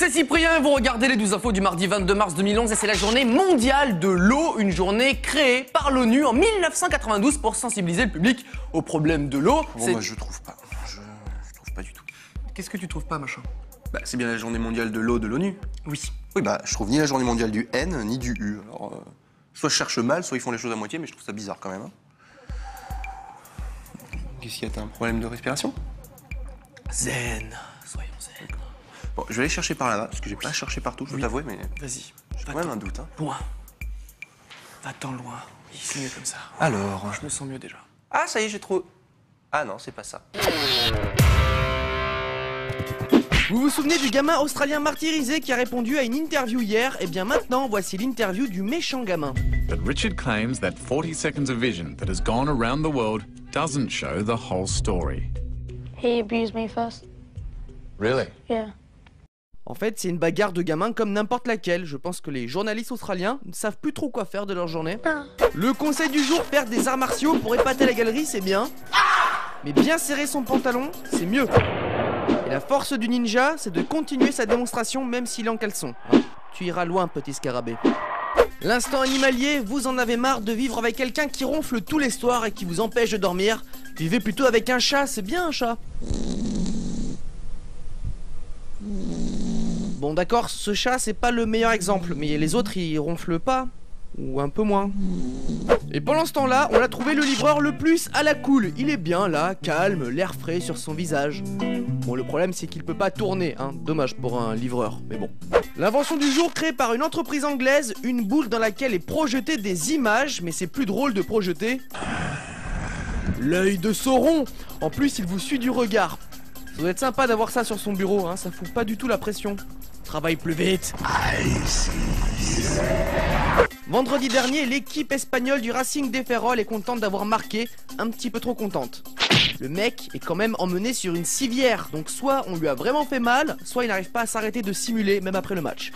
c'est Cyprien, vous regardez les 12 infos du mardi 22 mars 2011 et c'est la journée mondiale de l'eau, une journée créée par l'ONU en 1992 pour sensibiliser le public aux problèmes de l'eau. Bon, bah, je trouve pas. Je trouve pas du tout. Qu'est-ce que tu trouves pas, machin? Bah, c'est bien la journée mondiale de l'eau de l'ONU. Oui. Oui, bah, je trouve ni la journée mondiale du N, ni du U. Alors, soit je cherche mal, soit ils font les choses à moitié, mais je trouve ça bizarre quand même. Hein. Qu'est-ce qu'il y a? T'as un problème de respiration? Zen, soyons zen. Bon, je vais aller chercher par là-bas, parce que j'ai pas cherché partout, je dois t'avouer, mais Vas-y. j'ai quand même un doute. Hein. Loin. Va-t'en loin. Oui, c'est mieux comme ça. Alors... Je me sens mieux déjà. Ah, ça y est, j'ai trop... Ah non, c'est pas ça. Vous vous souvenez du gamin australien martyrisé qui a répondu à une interview hier? Et bien maintenant, voici l'interview du méchant gamin. But Richard claims that 40 seconds of vision that has gone around the world doesn't show the whole story. He abused me first. Really? Yeah. En fait, c'est une bagarre de gamins comme n'importe laquelle. Je pense que les journalistes australiens ne savent plus trop quoi faire de leur journée. Le conseil du jour, faire des arts martiaux pour épater la galerie, c'est bien. Mais bien serrer son pantalon, c'est mieux. Et la force du ninja, c'est de continuer sa démonstration même s'il est en caleçon. Tu iras loin, petit scarabée. L'instant animalier, vous en avez marre de vivre avec quelqu'un qui ronfle tous les soirs et qui vous empêche de dormir. Vivez plutôt avec un chat, c'est bien un chat. Bon d'accord, ce chat c'est pas le meilleur exemple, mais les autres ils ronflent pas. Ou un peu moins. Et pendant ce temps-là, on a trouvé le livreur le plus à la cool. Il est bien là, calme, l'air frais sur son visage. Bon, le problème c'est qu'il peut pas tourner, hein. Dommage pour un livreur, mais bon. L'invention du jour créée par une entreprise anglaise, une boule dans laquelle est projetée des images, mais c'est plus drôle de projeter l'œil de Sauron. En plus, il vous suit du regard. Ça doit être sympa d'avoir ça sur son bureau, hein. Ça fout pas du tout la pression. Travaille plus vite. Vendredi dernier, l'équipe espagnole du Racing de Ferrol est contente d'avoir marqué, un petit peu trop contente. Le mec est quand même emmené sur une civière, donc soit on lui a vraiment fait mal, soit il n'arrive pas à s'arrêter de simuler même après le match.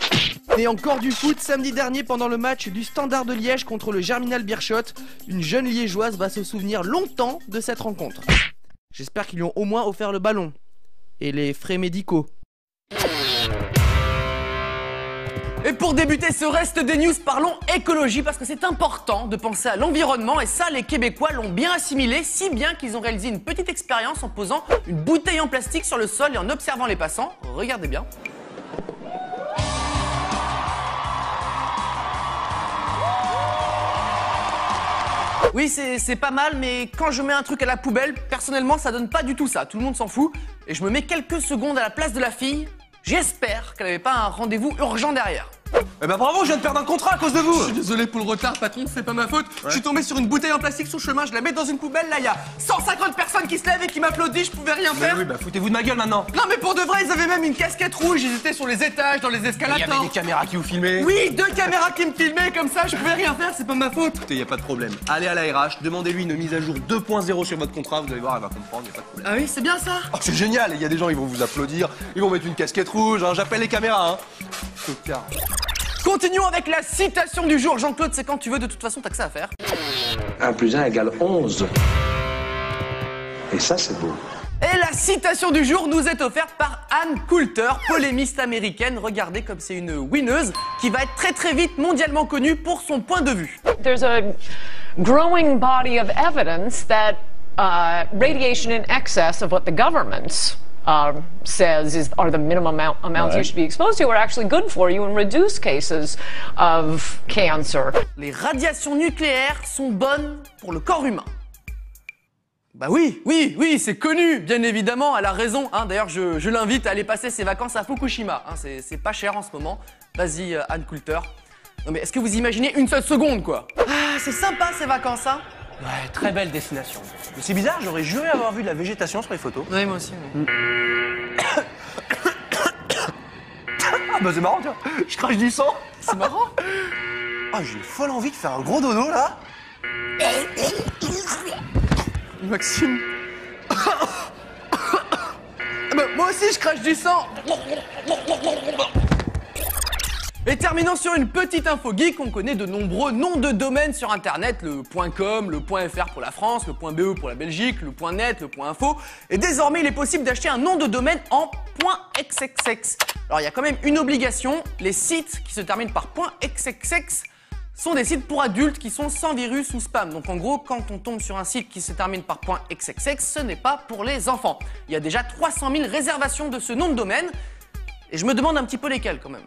Et encore du foot, samedi dernier pendant le match du Standard de Liège contre le Germinal Beerschot, une jeune liégeoise va se souvenir longtemps de cette rencontre. J'espère qu'ils lui ont au moins offert le ballon. Et les frais médicaux. Et pour débuter ce reste des news, parlons écologie parce que c'est important de penser à l'environnement et ça les Québécois l'ont bien assimilé, si bien qu'ils ont réalisé une petite expérience en posant une bouteille en plastique sur le sol et en observant les passants. Regardez bien. Oui, c'est pas mal, mais quand je mets un truc à la poubelle, personnellement, ça donne pas du tout ça. Tout le monde s'en fout. Et je me mets quelques secondes à la place de la fille. J'espère qu'elle avait pas un rendez-vous urgent derrière. Eh ben bravo, je viens de perdre un contrat à cause de vous. Je suis désolé pour le retard, patron, c'est pas ma faute. Je suis tombé sur une bouteille en plastique sur le chemin, je la mets dans une poubelle, là, il y a 150 personnes qui se lèvent et qui m'applaudissent, je pouvais rien faire. Oui, bah foutez-vous de ma gueule maintenant. Non, mais pour de vrai, ils avaient même une casquette rouge, ils étaient sur les étages, dans les Il y escalators. avait des caméras qui vous filmaient. Oui, 2 caméras qui me filmaient, comme ça, je pouvais rien faire, c'est pas ma faute. Écoutez, y a pas de problème. Allez à la RH, demandez-lui une mise à jour 2.0 sur votre contrat, vous allez voir, elle va comprendre, y a pas de problème. Ah oui, c'est bien ça. Oh, c'est génial, il y a des gens, ils vont vous applaudir, ils vont mettre une casquette rouge, hein, j'appelle les caméras, hein. Tocard. Continuons avec la citation du jour. Jean-Claude, c'est quand tu veux, de toute façon, t'as que ça à faire. 1 + 1 = 11. Et ça, c'est beau. Et la citation du jour nous est offerte par Ann Coulter, polémiste américaine. Regardez comme c'est une winneuse qui va être très très vite mondialement connue pour son point de vue. There's a growing body of evidence that radiation in excess of what the government says are the minimum amounts you should be exposed to are actually good for you and reduce cases of cancer. Les radiations nucléaires sont bonnes pour le corps humain. Bah oui, c'est connu, bien évidemment, elle a raison. Hein. D'ailleurs, je l'invite à aller passer ses vacances à Fukushima. Hein. C'est pas cher en ce moment. Vas-y, Ann Coulter. Non mais est-ce que vous imaginez une seule seconde, quoi? Ah, c'est sympa ces vacances, hein. Ouais, très belle destination. Mais c'est bizarre, j'aurais juré avoir vu de la végétation sur les photos. Oui, moi aussi. Oui. Ah bah c'est marrant, tiens, je crache du sang. C'est marrant. Ah, j'ai folle envie de faire un gros dodo, là. Maxime. Bah, moi aussi, je crache du sang. Et terminons sur une petite info geek, on connaît de nombreux noms de domaines sur internet, le .com, le .fr pour la France, le .be pour la Belgique, le .net, le .info, et désormais il est possible d'acheter un nom de domaine en .xxx. Alors il y a quand même une obligation, les sites qui se terminent par .xxx sont des sites pour adultes qui sont sans virus ou spam. Donc en gros, quand on tombe sur un site qui se termine par .xxx, ce n'est pas pour les enfants. Il y a déjà 300 000 réservations de ce nom de domaine, et je me demande un petit peu lesquels quand même.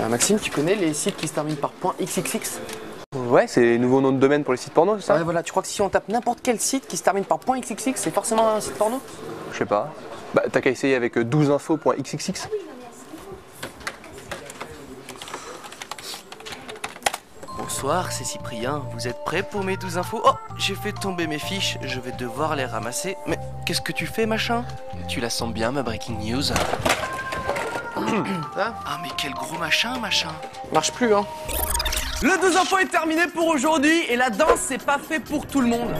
Maxime, tu connais les sites qui se terminent par .xxx? Ouais, c'est les nouveaux noms de domaine pour les sites porno, c'est ça? Ouais, voilà, tu crois que si on tape n'importe quel site qui se termine par .xxx, c'est forcément un site porno? Je sais pas. Bah, t'as qu'à essayer avec 12info.xxx. Bonsoir, c'est Cyprien. Vous êtes prêts pour mes 12 infos? Oh, j'ai fait tomber mes fiches, je vais devoir les ramasser. Mais qu'est-ce que tu fais, machin? Tu la sens bien, ma breaking news? Ah, mais quel gros machin. Marche plus, hein. Le 12 infos est terminé pour aujourd'hui, et la danse, c'est pas fait pour tout le monde.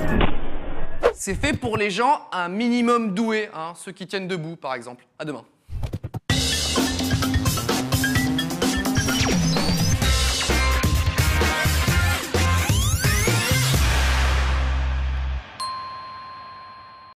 C'est fait pour les gens un minimum doués, hein, ceux qui tiennent debout, par exemple. À demain.